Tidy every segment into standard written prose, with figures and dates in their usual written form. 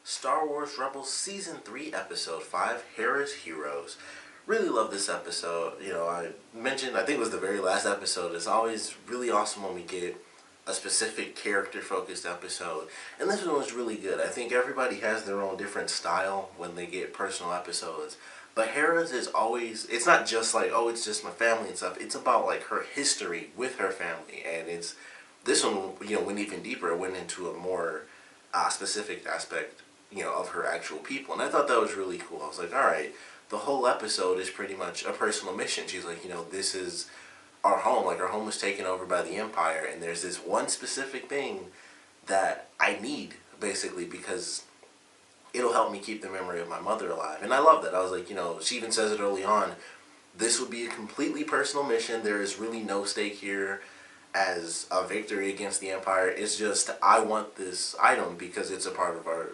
Star Wars Rebels Season 3, Episode 5, Hera's Heroes. Really love this episode. I mentioned, I think it was the very last episode. It's always really awesome when we get a specific character-focused episode. And this one was really good. I think everybody has their own different style when they get personal episodes. But Hera's is always, it's not just like, oh, it's just my family and stuff. It's about like her history with her family. And this one, went even deeper. It went into a more specific aspect, of her actual people. And I thought that was really cool. I was like, alright, the whole episode is pretty much a personal mission. She's like, this is our home. Like, our home was taken over by the Empire, and there's this one specific thing that I need, basically, because it'll help me keep the memory of my mother alive. And I love that. I was like, she even says it early on, this would be a completely personal mission. There is really no stake here as a victory against the Empire. It's just, I want this item because it's a part of our,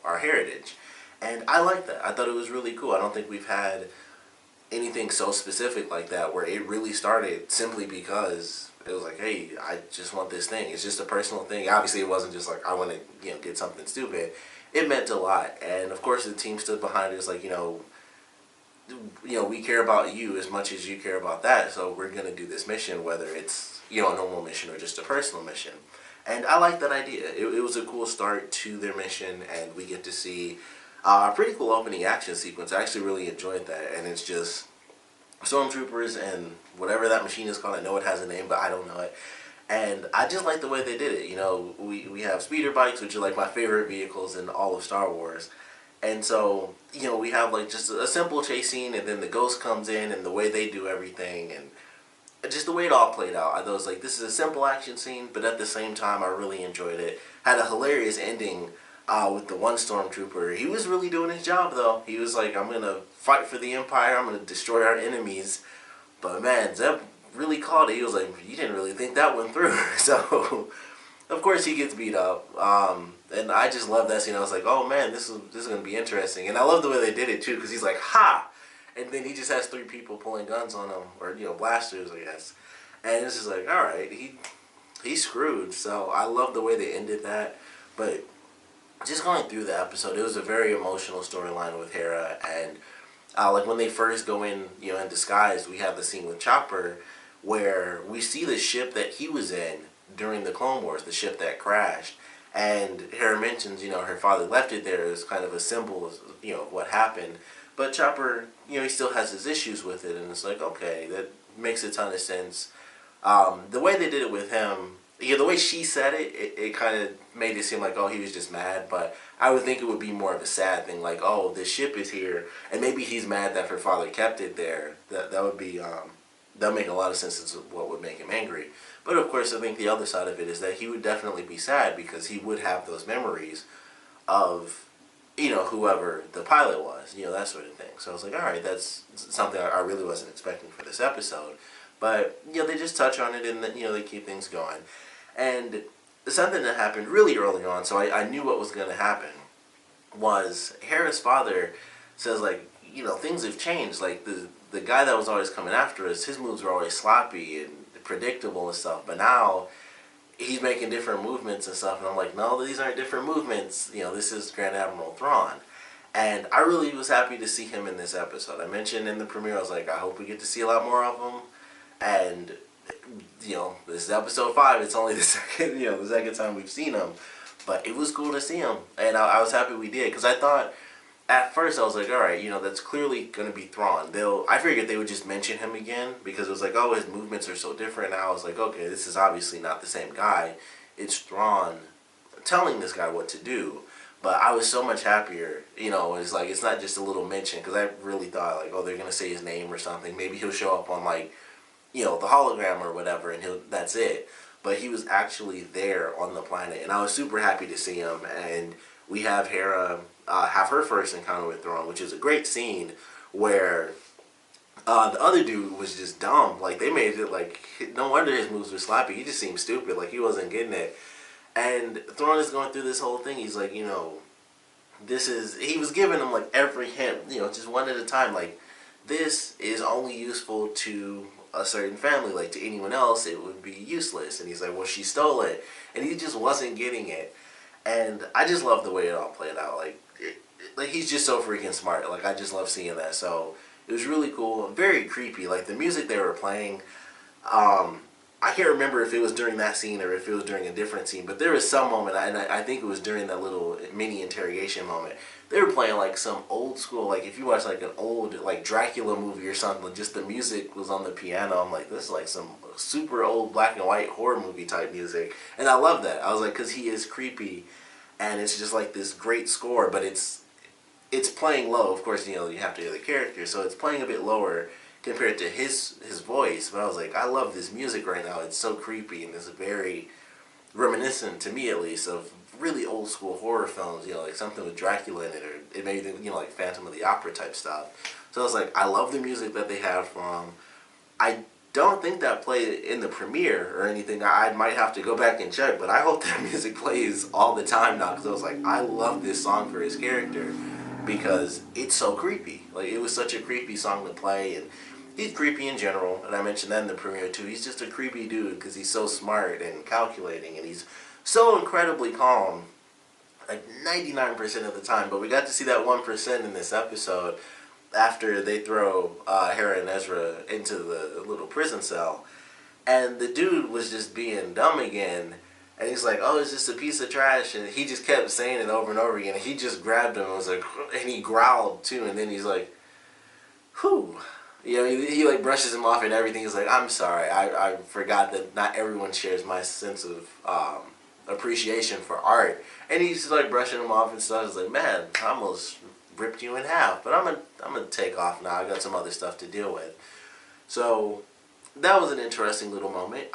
our heritage. And I like that. I thought it was really cool. I don't think we've had anything so specific like that where it really started simply because it was like, hey, I just want this thing. It's just a personal thing. Obviously, it wasn't just like, I want to, get something stupid. It meant a lot. And of course, the team stood behind it. It's like, we care about you as much as you care about that. So we're going to do this mission, whether it's, a normal mission or just a personal mission. And I like that idea. It was a cool start to their mission, and we get to see a pretty cool opening action sequence. I actually really enjoyed that, and it's just stormtroopers and whatever that machine is called. I know it has a name, but I don't know it. And I just like the way they did it. We have speeder bikes, which are like my favorite vehicles in all of Star Wars. And so, we have like just a simple chase scene, and then the ghost comes in, and the way they do everything, and just the way it all played out. I was like, this is a simple action scene, but at the same time, I really enjoyed it. Had a hilarious ending with the one stormtrooper. He was really doing his job, though. He was like, I'm going to fight for the Empire. I'm going to destroy our enemies. But man, Zeb really called it. He was like, you didn't really think that went through. So, of course, he gets beat up. And I just love that scene. I was like, oh man, this is going to be interesting. And I love the way they did it, too, because he's like, ha! And then he just has 3 people pulling guns on him, or, blasters, I guess. And it's just like, alright, he's screwed. So I love the way they ended that. But just going through the episode, it was a very emotional storyline with Hera. And like when they first go in, in disguise, we have the scene with Chopper where we see the ship that he was in during the Clone Wars, the ship that crashed. And Hera mentions, her father left it there as kind of a symbol of, what happened. But Chopper, he still has his issues with it, and it's like, okay, that makes a ton of sense. The way they did it with him, the way she said it kind of made it seem like, oh, he was just mad, but I would think it would be more of a sad thing, like, oh, this ship is here, and maybe he's mad that her father kept it there. That would be, that would make a lot of sense as to what would make him angry. But of course, I think the other side of it is that he would definitely be sad because he would have those memories of, whoever the pilot was, that sort of thing. So I was like, alright, that's something I really wasn't expecting for this episode. But, they just touch on it and, they keep things going. And something that happened really early on, so I knew what was going to happen, was Hera's father says, like, things have changed. Like, the guy that was always coming after us, his moves were always sloppy and predictable and stuff. But now he's making different movements and stuff, and I'm like, no, these aren't different movements. This is Grand Admiral Thrawn. And I really was happy to see him in this episode. I mentioned in the premiere, I was like, I hope we get to see a lot more of him. And, this is episode 5. It's only the second time we've seen him. But it was cool to see him. And I was happy we did, because I thought, at first, I was like, alright, that's clearly going to be Thrawn. I figured they would just mention him again, because it was like, oh, his movements are so different. And I was like, okay, this is obviously not the same guy. It's Thrawn telling this guy what to do. But I was so much happier, it's like, it's not just a little mention, because I really thought, like, oh, they're going to say his name or something. Maybe he'll show up on, like, the hologram or whatever, and that's it. But he was actually there on the planet, and I was super happy to see him. And we have Hera have her first encounter with Thrawn, which is a great scene where the other dude was just dumb. Like, they made it like, no wonder his moves were sloppy. He just seemed stupid, like he wasn't getting it. And Thrawn is going through this whole thing. He's like, he was giving him like every hint, just one at a time. Like, this is only useful to a certain family. Like, to anyone else, it would be useless. And he's like, well, she stole it. And he just wasn't getting it. And I just love the way it all played out. Like he's just so freaking smart. Like I just love seeing that. So it was really cool, very creepy. Like the music they were playing. I can't remember if it was during that scene or if it was during a different scene, but there was some moment, and I think it was during that little mini interrogation moment. They were playing like some old school, like if you watch like an old like Dracula movie or something, just the music was on the piano. I'm like, this is like some super old black and white horror movie type music, and I love that. I was like, because he is creepy, and it's just like this great score, but it's playing low. Of course, you know you have to hear the character, so it's playing a bit lower compared to his voice. But I was like, I love this music right now. It's so creepy and it's very reminiscent, to me at least, of really old school horror films, you know, like something with Dracula in it, or it made, you know, like Phantom of the Opera type stuff. So I was like, I love the music that they have from. I don't think that played in the premiere or anything. I might have to go back and check, but I hope that music plays all the time now, because I was like, I love this song for his character because it's so creepy. Like, it was such a creepy song to play, and he's creepy in general, and I mentioned that in the premiere too. He's just a creepy dude because he's so smart and calculating, and he's so incredibly calm, like 99% of the time. But we got to see that 1% in this episode after they throw Hera and Ezra into the little prison cell, and the dude was just being dumb again. And he's like, oh, it's just a piece of trash. And he just kept saying it over and over again. And he just grabbed him and was like, and he growled too. And then he's like, whew. You know, he like brushes him off and everything. He's like, I'm sorry. I forgot that not everyone shares my sense of appreciation for art. And he's like brushing him off and stuff. He's like, man, I almost ripped you in half. But I'm gonna take off now. I got some other stuff to deal with. So that was an interesting little moment.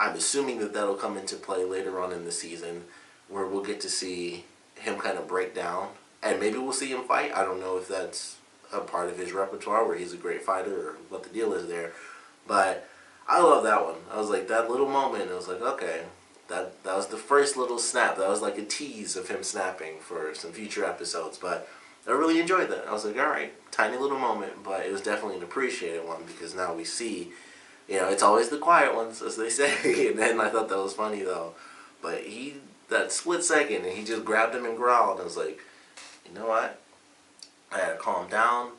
I'm assuming that that'll come into play later on in the season, where we'll get to see him kind of break down, and maybe we'll see him fight. I don't know if that's a part of his repertoire where he's a great fighter or what the deal is there, but I love that one. I was like, that little moment, I was like, okay, that was the first little snap. That was like a tease of him snapping for some future episodes, but I really enjoyed that. I was like, alright, tiny little moment, but it was definitely an appreciated one, because now we see, you know, it's always the quiet ones, as they say. And then I thought that was funny, though. But that split second, and he just grabbed him and growled. I was like, you know what? I had to calm down.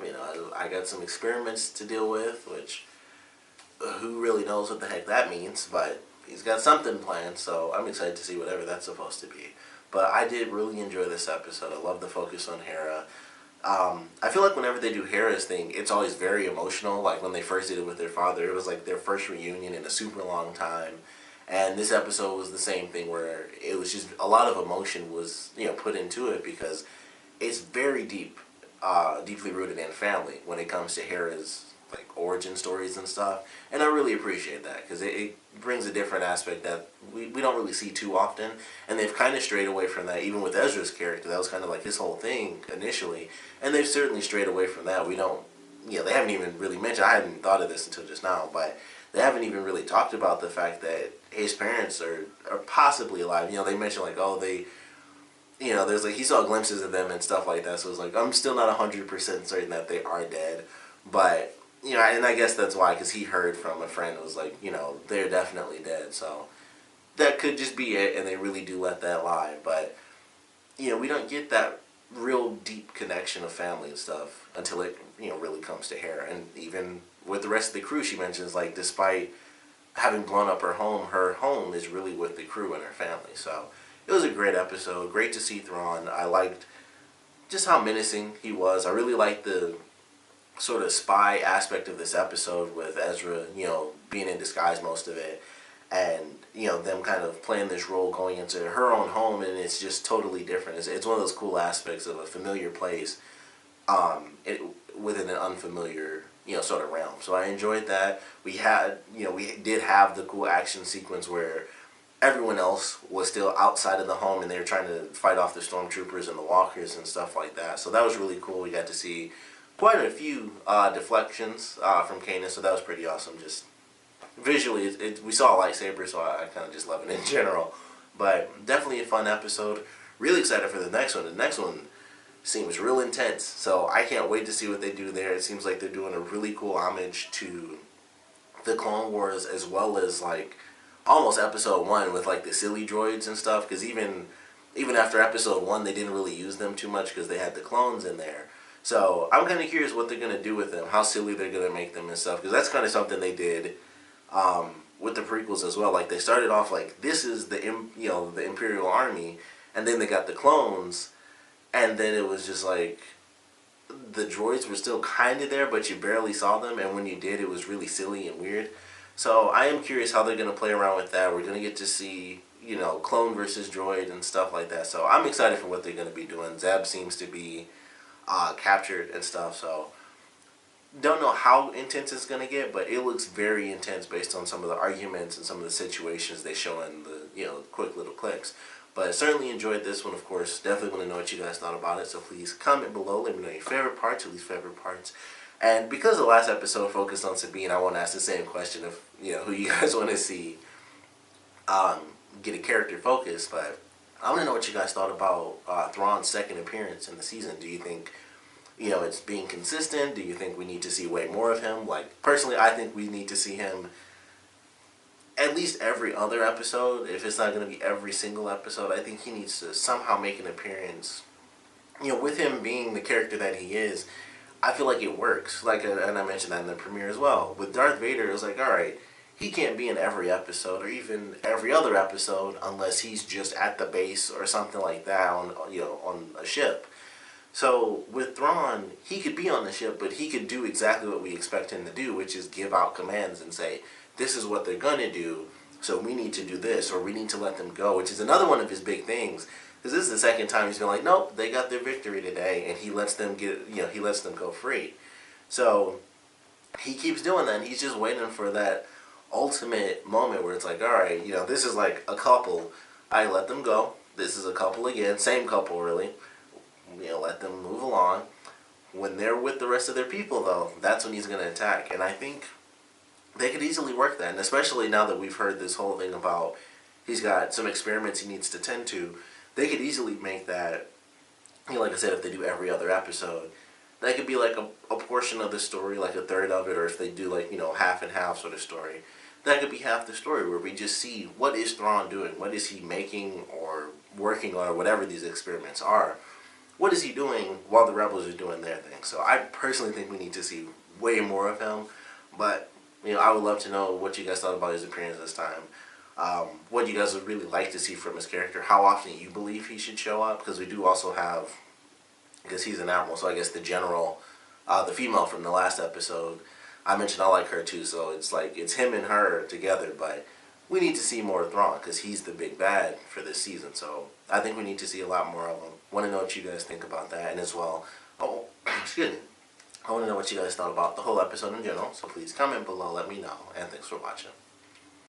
You know, I got some experiments to deal with, which who really knows what the heck that means. But he's got something planned, so I'm excited to see whatever that's supposed to be. But I did really enjoy this episode. I love the focus on Hera. I feel like whenever they do Hera's thing, it's always very emotional. Like when they first did it with their father, it was like their first reunion in a super long time. And this episode was the same thing, where it was just a lot of emotion was, you know, put into it, because it's very deeply rooted in family when it comes to Hera's like origin stories and stuff. And I really appreciate that, because it brings a different aspect that we don't really see too often. And they've kind of strayed away from that, even with Ezra's character. That was kind of like his whole thing initially. And they've certainly strayed away from that. We don't, you know, they haven't even really mentioned, I hadn't thought of this until just now, but they haven't even really talked about the fact that his parents are possibly alive. You know, they mentioned like, oh, they, you know, there's like, he saw glimpses of them and stuff like that. So it's like, I'm still not 100% certain that they are dead. But, you know, and I guess that's why, because he heard from a friend who was like, you know, they're definitely dead. So that could just be it, and they really do let that lie. But, you know, we don't get that real deep connection of family and stuff until it, you know, really comes to Hera. And even with the rest of the crew, she mentions, like, despite having blown up her home is really with the crew and her family. So it was a great episode. Great to see Thrawn. I liked just how menacing he was. I really liked the sort of spy aspect of this episode, with Ezra, you know, being in disguise most of it, and, you know, them kind of playing this role going into her own home, and it's just totally different. It's one of those cool aspects of a familiar place within an unfamiliar, you know, sort of realm. So I enjoyed that. We did have the cool action sequence where everyone else was still outside of the home, and they were trying to fight off the stormtroopers and the walkers and stuff like that. So that was really cool. We got to see quite a few deflections from Kanan, so that was pretty awesome. Just visually, we saw a lightsaber, so I kind of just love it in general. But definitely a fun episode. Really excited for the next one. The next one seems real intense, so I can't wait to see what they do there. It seems like they're doing a really cool homage to the Clone Wars, as well as like almost episode 1 with like the silly droids and stuff, because even even after episode 1, they didn't really use them too much because they had the clones in there. So I'm kind of curious what they're gonna do with them, how silly they're gonna make them and stuff, because that's kind of something they did with the prequels as well. Like they started off like this is the the Imperial Army, and then they got the clones, and then it was just like the droids were still kind of there, but you barely saw them, and when you did, it was really silly and weird. So I am curious how they're going to play around with that. We're going to get to see, clone versus droid and stuff like that. So I'm excited for what they're going to be doing. Zeb seems to be captured and stuff, so don't know how intense it's going to get, but it looks very intense based on some of the arguments and some of the situations they show in the, quick little clips. But certainly enjoyed this one, of course. Definitely want to know what you guys thought about it. So please comment below. Let me know your favorite parts, your least favorite parts. And because the last episode focused on Sabine, I want to ask the same question of, who you guys want to see get a character focus. But I want to know what you guys thought about Thrawn's second appearance in the season. Do you think, it's being consistent? Do you think we need to see way more of him? Like, personally, I think we need to see him at least every other episode. If it's not going to be every single episode, I think he needs to somehow make an appearance. With him being the character that he is, I feel like it works. Like, and I mentioned that in the premiere as well. With Darth Vader, it was like, alright, he can't be in every episode or even every other episode unless he's just at the base or something like that on a ship. So with Thrawn, he could be on the ship, but he could do exactly what we expect him to do, which is give out commands and say, this is what they're going to do, so we need to do this, or we need to let them go, which is another one of his big things. Because this is the second time he's been like, nope, they got their victory today, and he lets them he lets them go free. So he keeps doing that, and he's just waiting for that ultimate moment where it's like, all right, this is like a couple. I let them go. This is a couple again, same couple really. Let them move along. When they're with the rest of their people, though, that's when he's going to attack. And I think they could easily work that, and especially now that we've heard this whole thing about he's got some experiments he needs to tend to, they could easily make that, like I said, if they do every other episode, that could be like a portion of the story, like a third of it, or if they do like, half and half sort of story, that could be half the story where we just see what is Thrawn doing, what is he making or working on, or whatever these experiments are. What is he doing while the rebels are doing their thing? So I personally think we need to see way more of him, but I would love to know what you guys thought about his appearance this time. What you guys would really like to see from his character. How often you believe he should show up. Because we do also have, because he's an admiral, so I guess the general, the female from the last episode, I mentioned I like her too. So it's like, it's him and her together. But we need to see more of Thrawn because he's the big bad for this season. So I think we need to see a lot more of him. Want to know what you guys think about that. And as well, excuse me. I want to know what you guys thought about the whole episode in general, so please comment below, let me know, and thanks for watching.